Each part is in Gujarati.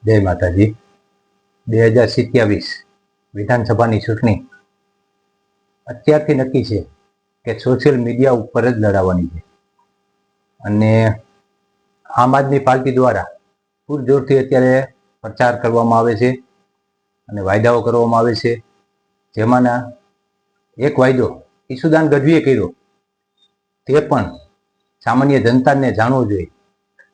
જય માતાજી. 2027 વિધાનસભાની ચૂંટણી અત્યારથી નક્કી છે કે સોશિયલ મીડિયા ઉપર જ લડાવવાની છે અને આમ આદમી પાર્ટી દ્વારા પૂરજોરથી અત્યારે પ્રચાર કરવામાં આવે છે અને વાયદાઓ કરવામાં આવે છે. જેમાંના એક વાયદો ઈસુદાન ગઢવીએ કર્યો, તે પણ સામાન્ય જનતાને જાણવો જોઈએ,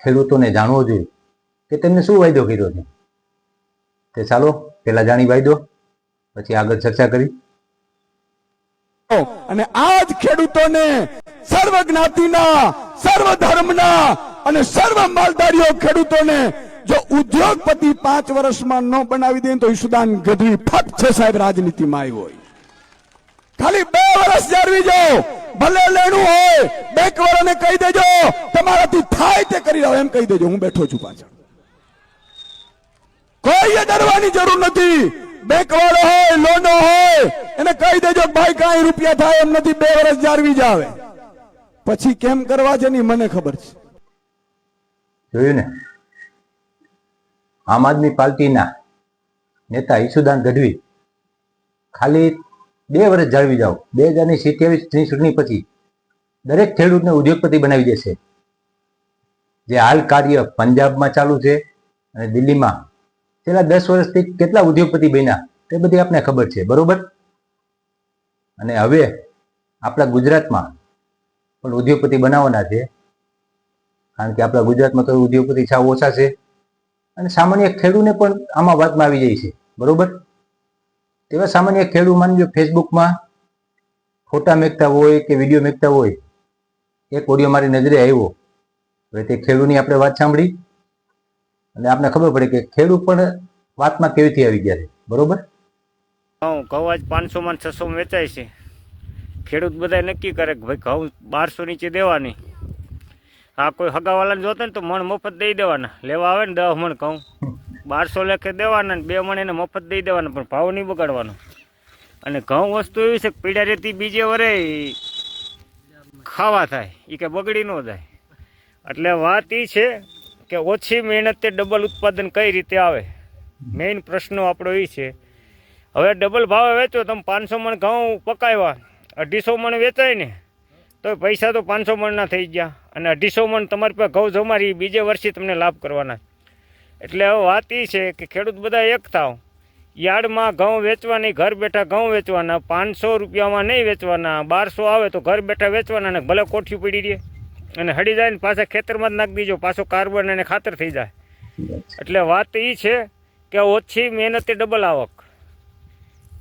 ખેડૂતોને જાણવો જોઈએ કે તેમને શું વાયદો કર્યો છે. તે ચાલો પેલા જાણી વાયદો, પછી આગળ ચર્ચા કરી. અને આજ ખેડૂતોને સર્વ જ્ઞાતિના, સર્વ ધર્મના અને સર્વ માલધારીઓ ખેડૂતોને જો ઉદ્યોગપતિ 5 વર્ષમાં ન બનાવી દે તો ઈસુદાન ગઢવી ફક્ત છે સાહેબ રાજનીતિમાં આવ્યો હોય. ખાલી 2 વર્ષ જાળવી જાઓ, ભલે લેણું હોય બેંકવાળાને કહી દેજો તમારાથી થાય તે કરી રહ્યો એમ કહી દેજો, હું બેઠો છું પાછળ. કોઈ ડરવાની જરૂર નથી. બેંક વાળો હોય, લોનો હોય, એને કહી દેજો ભાઈ કાંઈ રૂપિયા થાય એમ નથી, 2 વર્ષ જાળવી જાવે. પછી કેમ કરવા છે ની મને ખબર છે. જોયું ને, આમ આદમી પાર્ટીના નેતા ઈસુદાન ગઢવી ખાલી 2 વર્ષ જાળવી જાઓ, 2027ની ચૂંટણી પછી દરેક ખેડૂતને ઉદ્યોગપતિ બનાવી દેશે. જે હાલ કાર્ય પંજાબમાં ચાલુ છે અને દિલ્હીમાં છેલ્લા 10 વર્ષથી કેટલા ઉદ્યોગપતિ બન્યા તે બધી આપને ખબર છે, બરોબર. અને હવે આપણા ગુજરાતમાં પણ ઉદ્યોગપતિ બનાવવાના છે, કારણ કે આપણા ગુજરાતમાં તો ઉદ્યોગપતિ સાવ ઓછા છે અને સામાન્ય ખેડૂતને પણ આમાં વાતમાં આવી જાય છે, બરોબર. તેવા સામાન્ય ખેડૂત માનજો ફેસબુકમાં ફોટા મેકતા હોય કે વિડીયો મેકતા હોય, એક ઓડિયો મારી નજરે આવ્યો. હવે તે ખેડૂતની આપણે વાત સાંભળી અને આપણે ખબર પડે કે ખેડૂત પણ વાતમાં કેવીથી આવી ગયા છે, બરોબર. ઘઉં આજ 500 માં 600 માં વેચાય છે. ખેડૂત બધા નક્કી કરે કે ભાઈ ઘઉં 1200 નીચે દેવાની. આ કોઈ હગાવાલાને જોતા ને તો મણ મફત દઈ દેવાના, લેવા આવે ને 10 મણ ઘઉં 1200 લેખે દેવાના ને 2 મણ એને મફત દઈ દેવાના, પણ ભાવ નહીં બગાડવાનો. અને ઘઉં વસ્તુ એવી છે કે પીડા રેતી બીજે વરે ખાવા થાય, એ કે બગડી ન જાય. એટલે વાત એ છે કે ઓછી મહેનતે ડબલ ઉત્પાદન કઈ રીતે આવે, મેઇન પ્રશ્નો આપણો એ છે. હવે ડબલ ભાવે વેચો, તમે 500 મણ ઘઉં પકાવ્યા, 250 મણ વેચાય ને તો પૈસા તો 500 મણના થઈ ગયા, અને 250 મણ તમારી પાસે ઘઉં જમારી બીજે વર્ષે તમને લાભ કરવાના. એટલે હવે વાત એ છે કે ખેડૂત બધા એક થાવ, યાર્ડમાં ઘઉં વેચવા નહીં, ઘર બેઠા ઘઉં વેચવાના, 500 રૂપિયામાં નહીં વેચવાના, 1200 આવે તો ઘર બેઠા વેચવાના, ને ભલે કોઠી પડી રહે અને હડી જાય ને પાછા ખેતરમાં જ નાખી દીજો, પાછો કાર્બન અને ખાતર થઈ જાય. એટલે વાત એ છે કે ઓછી મહેનતે ડબલ આવક.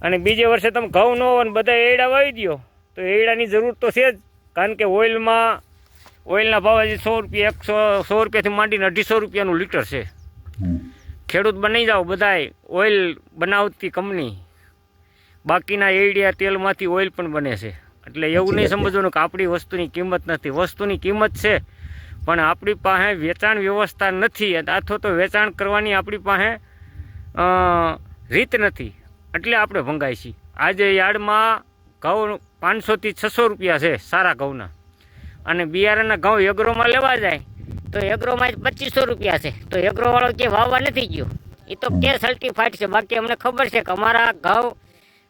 અને બીજે વર્ષે તમે ઘઉં ન હોય ને બધા એડા વાવી દો તો એડાની જરૂર તો છે જ, કારણ કે ઓઇલના ભાવ હજી 100 રૂપિયા 100 રૂપિયાથી માંડીને 250 રૂપિયાનું લીટર છે. ખેડૂત બની જાઓ બધાય ઓઇલ બનાવતી કંપની, બાકીના એડિયા તેલમાંથી ઓઇલ પણ બને છે. એટલે એવું નહીં સમજવાનું કે આપણી વસ્તુની કિંમત નથી. વસ્તુની કિંમત છે, પણ આપણી પાસે વેચાણ વ્યવસ્થા નથી, અથવા તો વેચાણ કરવાની આપણી પાસે રીત નથી, એટલે આપણે ભંગાય છીએ. આજે યાર્ડમાં ઘઉં 500 થી 600 રૂપિયા છે સારા ઘઉંના, અને બિયારણના ઘઉં એગ્રોમાં લેવા જાય તો એગ્રોમાં 2500 રૂપિયા છે. તો એગ્રોવાળો કે વાવવા નથી ગયો, એ તો કે સર્ટિફાઈડ છે. બાકી અમને ખબર છે કે અમારા ઘઉં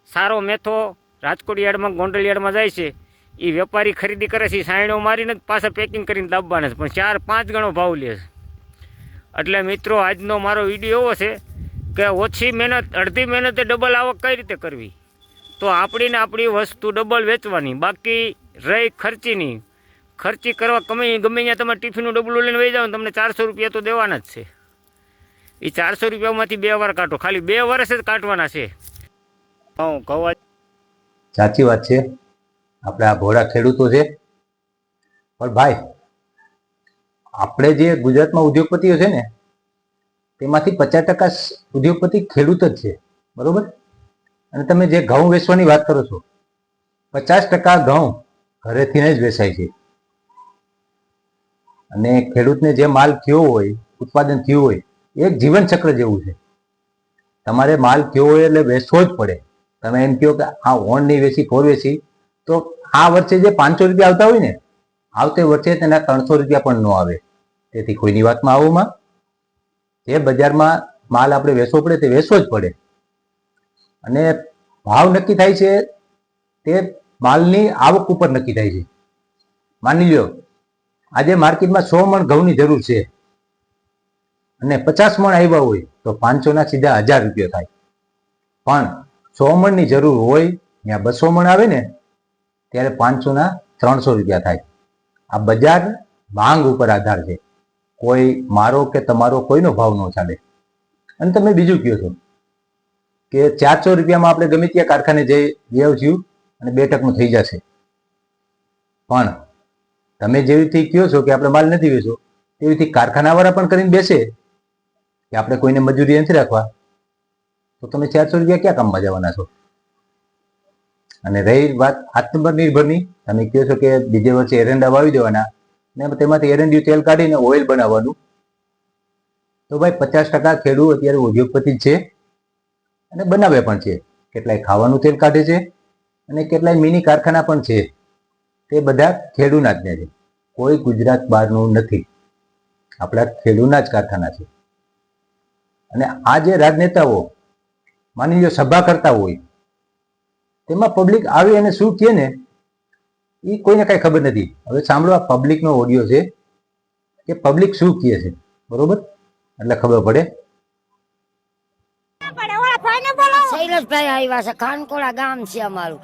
સારો મેથો રાજકોટ યાર્ડમાં, ગોંડલ યાર્ડમાં જાય છે, એ વેપારી ખરીદી કરે છે, સાયણો મારીને પાછા પેકિંગ કરીને દાબવાના છે, પણ 4-5 ગણો ભાવ લે છે. એટલે મિત્રો, આજનો મારો વિડીયો એવો છે કે ઓછી મહેનત, અડધી મહેનતે ડબલ આવક કઈ રીતે કરવી, તો આપણી વસ્તુ ડબલ વેચવાની. બાકી રહી ખર્ચીની, ખર્ચી કરવા ગમે ત્યાં તમે ટિફિનનું ડબલું લઈને વહી જાઓ ને તમને 400 રૂપિયા તો દેવાના જ છે. એ 400 રૂપિયામાંથી 2 વાર કાઢો, ખાલી 2 વર્ષ જ કાઢવાના છે. ઘઉં સાચી વાત છે, આપણે આ ભોળા ખેડૂતો છે. પણ ભાઈ, આપણે જે ગુજરાતમાં ઉદ્યોગપતિઓ છે ને, તેમાંથી 50% ઉદ્યોગપતિ ખેડૂત જ છે, બરોબર. અને તમે જે ઘઉં વેચવાની વાત કરો છો, 50% ઘઉં ઘરેથી જ વેચાય છે. અને ખેડૂતને જે માલ થયો હોય, ઉત્પાદન થયું હોય, એક જીવન ચક્ર જેવું છે. તમારે માલ થયો હોય એટલે વેચવો જ પડે. તમે એમ કહો કે આ ઓણ નહીં વેચી, ફોર વેચી, તો આ વર્ષે જે 500 રૂપિયા આવતા હોય ને, આવતે વર્ષે તેના 300 રૂપિયા પણ ન આવે. તેથી કોઈની વાતમાં આવવામાં, જે બજારમાં માલ આપણે વેચવો પડે તે વેચવો જ પડે. અને ભાવ નક્કી થાય છે તે માલની આવક ઉપર નક્કી થાય છે. માની લો આજે માર્કેટમાં 100 મણ ઘઉંની જરૂર છે અને 50 મણ આવ્યા હોય તો 500 ના સીધા 1000 રૂપિયા થાય. પણ 100 મણની જરૂર હોય ત્યાં 200 મણ આવે ને ત્યારે 500 ના 300 રૂપિયા થાય. આ બજાર માંગ ઉપર આધાર છે. કોઈ મારો કે તમારો કોઈનો ભાવ ન ચાલે. અને તમે બીજું કહો છો કે 400 રૂપિયામાં આપણે ગમે ત્યાં કારખાને જઈ આવશું અને 2% થઈ જશે. પણ તમે જેવીથી કહો છો કે આપણે માલ નથી વેચવો તેવીથી કારખાનાવાળા પણ કરીને બેસે કે આપણે કોઈને મજૂરી નથી રાખવા, તો તમે 400 રૂપિયા ક્યાં કામમાં જવાના છો? અને રહી વાત આત્મનિર્ભરની, તમે કહો છો કે બીજે વર્ષે એરંડા વાવી દેવાના ને તેમાંથી એરંડિયું તેલ કાઢીને ઓઇલ બનાવવાનું. તો ભાઈ 50% ખેડૂત અત્યારે ઉદ્યોગપતિ જ છે અને બનાવે પણ છે. કેટલાય ખાવાનું તેલ કાઢે છે અને કેટલાય મિની કારખાના પણ છે. તે બધા ખેડૂના જ છે. કોઈ ગુજરાત બહારનું નથી, આપણા ખેડૂના જ કારખાના છે. અને આ જે રાજનેતાઓ માની લો સભા કરતા હોય તેમાં પબ્લિક આવી અને શું કહે ને એ કોઈને કાંઈ ખબર નથી. હવે સાંભળો, આ પબ્લિકનો ઓડિયો છે કે પબ્લિક શું કહે છે, બરોબર? એટલે ખબર પડે. શૈલેષભાઈ આવ્યા છે, ખાનકોળા ગામ છે અમારું,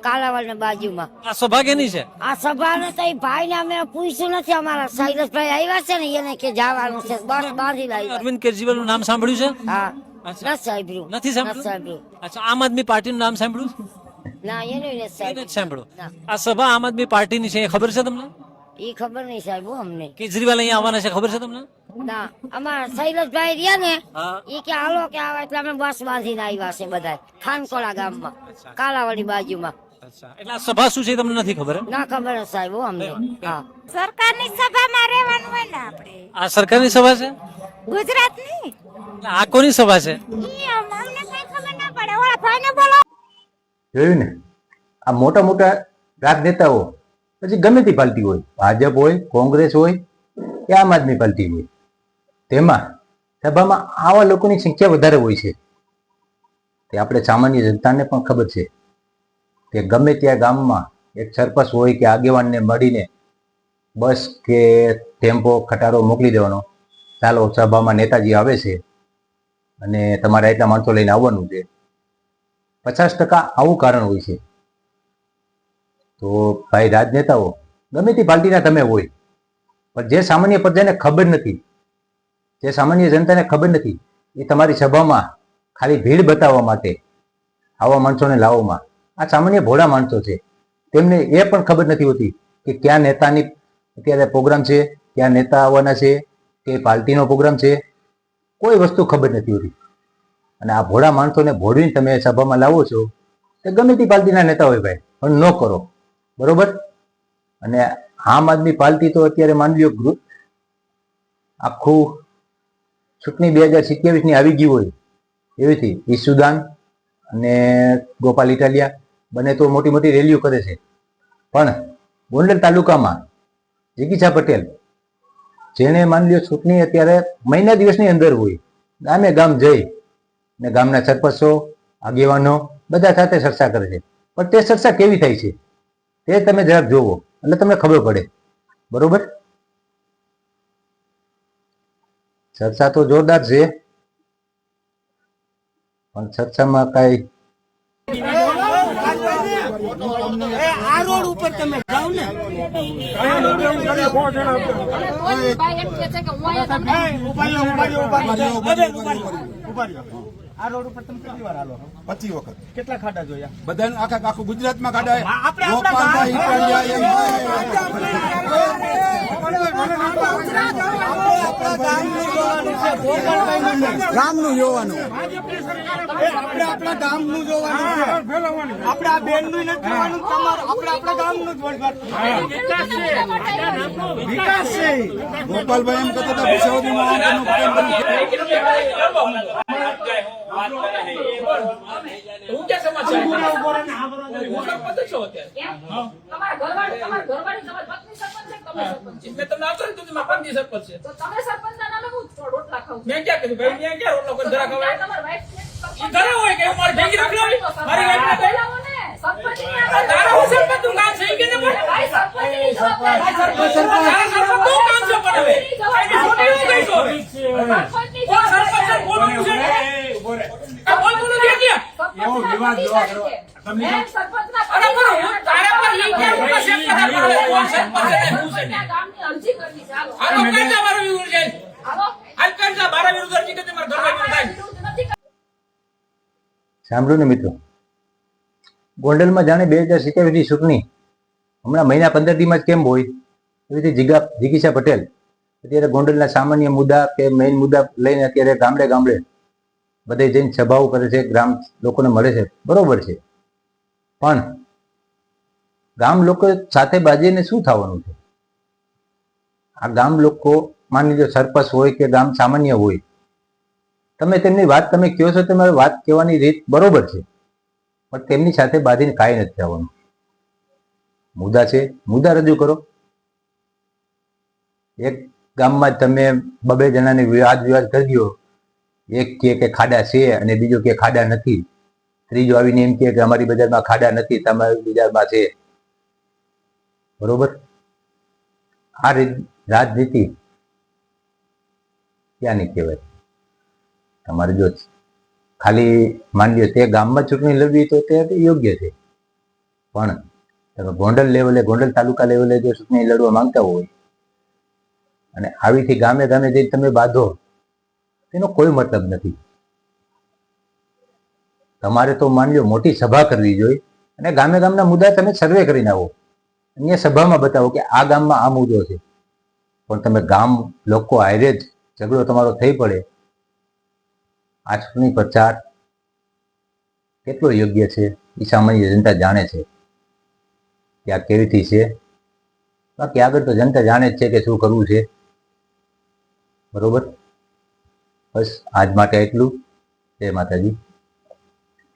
કાલાવાડ ની બાજુમાં. આ સભા કેની છે? આ સભા ને તો ભાઈ ને અમે પૂછ્યું નથી. અમારા શૈલેષભાઈ આવ્યા છે ને એને કે જવાનું છે, બસ બાંધી લાવી. અરવિંદ કેજરીવાલ નું નામ સાંભળ્યું છે? હા, અચ્છા. નથી સાંભળ્યું. નથી સાંભળ્યું? સાંભળ્યું. અચ્છા, આમ આદમી પાર્ટીનું નામ સાંભળ્યું? ના, એનું નથી એ નથી સાંભળ્યું. સાંભળ્યું. ના. આ સભા આમ આદમી પાર્ટીની છે, એ ખબર છે તમને? એ ખબર નહીં સાહેબ હો અમને. કેજરીવાલ અહીંયા આવવાના છે, ખબર છે તમને? ના, અમારા શૈલેષભાઈ રહ્યા ને હા. એ કે હાલો કે આવે એટલે અમે બસ બાંધીને આવ્યા છે બધા ખાનકોળા ગામમાં, કાલાવાડી બાજુમાં. અચ્છા, એટલે આ સભા શું છે એ તમને નથી ખબર? ના ખબર છે સાહેબ હો અમને. હા, સરકારની સભામાં રહેવાનું હોય ને આપણે, આ સરકારની સભા છે? ગુજરાતની. એટલે આ કોની સભા છે? ઈ અમને કઈ ખબર ના પડે. ઓલા ભાઈને બોલો. જોયું ને, આ મોટા મોટા રાજનેતાઓ પછી ગમે તે પાર્ટી હોય, ભાજપ હોય, કોંગ્રેસ હોય કે આમ આદમી પાર્ટી હોય, તેમાં સભામાં આવા લોકોની સંખ્યા વધારે હોય છે. તે આપણે સામાન્ય જનતાને પણ ખબર છે કે ગમે ત્યાં ગામમાં એક સરપંચ હોય કે આગેવાનને મળીને બસ કે ટેમ્પો ખટારો મોકલી દેવાનો, ચાલો સભામાં નેતાજી આવે છે અને તમારે એટલા માણસો લઈને આવવાનું છે. 50% આવું કારણ હોય છે. તો ભાઈ રાજનેતાઓ ગમે તે પાર્ટીના તમે હોય, પણ જે સામાન્ય પ્રજાને ખબર નથી, જે સામાન્ય જનતાને ખબર નથી, એ તમારી સભામાં ખાલી ભીડ બતાવવા માટે આવા માણસોને લાવવામાં, આ સામાન્ય ભોળા માણસો છે. તેમને એ પણ ખબર નથી હોતી કે ક્યાં નેતાની અત્યારે પ્રોગ્રામ છે, ક્યાં નેતા આવવાના છે, કે પાર્ટીનો પ્રોગ્રામ છે, કોઈ વસ્તુ ખબર નથી હોતી. અને આ ભોળા માણસોને ભોળવીને તમે સભામાં લાવો છો, તે ગમે તે પાર્ટીના નેતા હોય ભાઈ, પણ ન કરો, બરોબર? અને આમ આદમી પાર્ટી તો અત્યારે માની લો આખું ચૂંટણી 2027 ની આવી ગઈ હોય એવીથી ઈસુદાન અને ગોપાલ ઇટાલિયા બંને તો મોટી મોટી રેલીઓ કરે છે. પણ ગોંડલ તાલુકામાં જિગીશા પટેલ, જેને માની લો ચૂંટણી અત્યારે મહિના દિવસની અંદર હોય, ગામે ગામ જઈ ને ગામના સરપંચો, આગેવાનો બધા સાથે ચર્ચા કરે છે. પણ તે ચર્ચા કેવી થાય છે તે તમે જરાક જોવો એટલે તમને ખબર પડે, બરોબર? ચર્ચા તો જોરદાર છે, પણ ચર્ચામાં કઈ આ રોડ ઉપર તમે જાઓ ને, આ રોડ ઉપર તમે કેટલી વાર હાલો? 25 વખત. કેટલા ખાડા જોયા? બધાને આખું ગુજરાતમાં કાઢાય. આપણે આપણા ગામનું જોવાનું, આપણે આપણા ગામનું જોવાનું છે. આપણે આ બેનનું નથી જોવાનું, તમારું આપણે આપણા ગામનું જ વિકાસ છે. ગોપાલભાઈ એમ કહેતા હતા ભૂસાવદીમાં આમ હું ક્યાં સમાચાર તમારા ઘરવાળી તમારી પત્ની સરપંચ છે. મેં તમને આવતો ને તું મારા પંદી સરપંચ છે મેં ક્યાં કીધું ભાઈ મેં ક્યાં રોટલો કરી ધરા ખવાય ઈ ધરા હોય કે મારી ભેગી રાખલાવી મારી વાઈફ ને તારા હું સરપંચ તું કામ છે કે ને પણ સરપંચ તું કામ છે પણ હવે આની છોટી હું ગઈ છો કોણ સરપંચ કોણ છે આ બોલ બોલ દે કે એવો વિવાદ જોવા કરો તમે અરે પણ હું તારા પર ઈ કે હું છે તારા કોણ સરપંચ ને હું છે આ તો કરતા મારો વિરુદ્ધ જાય હાલ કરતા મારા વિરુદ્ધ અરજી કે તમારા ઘરમાં વિરુદ્ધ થાય સાંભળ્યું ને મિત્રો, ગોંડલમાં જાણે 2027 ની ચૂંટણી હમણાં મહિના 15 દીમાં જ કેમ હોય એવી રીતે જિગીશા પટેલ અત્યારે ગોંડલના સામાન્ય મુદ્દા કે મેઇન મુદ્દા લઈને અત્યારે ગામડે ગામડે બધે જઈને સભાઓ કરે છે, ગ્રામ લોકોને મળે છે, બરોબર છે, પણ ગામ લોકો સાથે બાજીને શું થવાનું છે? આ ગામ લોકો માની લો સરપંચ હોય કે ગામ સામાન્ય હોય, તમે તેમની વાત તમે કહો છો, તમારી વાત કહેવાની રીત બરોબર છે, પણ તેમની સાથે બાંધીને કાંઈ નથી થવાનું. મુદ્દા છે, મુદ્દા રજૂ કરો. એક ગામમાં તમે 2 જણાને વિવાદ કરી દો, એક કહે કે ખાડા છે અને બીજો કે ખાડા નથી, ત્રીજો આવીને એમ કહે કે અમારી બજારમાં ખાડા નથી, તમારી બજારમાં છે, બરોબર? આ રાજનીતિ ક્યાંની કહેવાય? તમારે જો ખાલી માની લો તે ગામમાં ચૂંટણી લડવી તો તે યોગ્ય છે, પણ તમે ગોંડલ લેવલે, ગોંડલ તાલુકા લેવલે જો ચૂંટણી લડવા માંગતા હોય અને આવીથી ગામે ગામે જઈને તમે બાંધો, તેનો કોઈ મતલબ નથી. તમારે તો માની લો મોટી સભા કરવી જોઈએ અને ગામે ગામના મુદ્દા તમે સર્વે કરીને આવો, અન્ય સભામાં બતાવો કે આ ગામમાં આ મુદ્દો છે, પણ તમે ગામ લોકો હારે જ ઝઘડો તમારો થઈ પડે. આ ચૂંટણી પ્રચાર કેટલો યોગ્ય છે એ સામાન્ય જનતા જાણે છે કે આ કેવીથી છે. બાકી આગળ તો જનતા જાણે જ છે કે શું કરવું છે, બરોબર? બસ આજ માટે એટલું. જય માતાજી.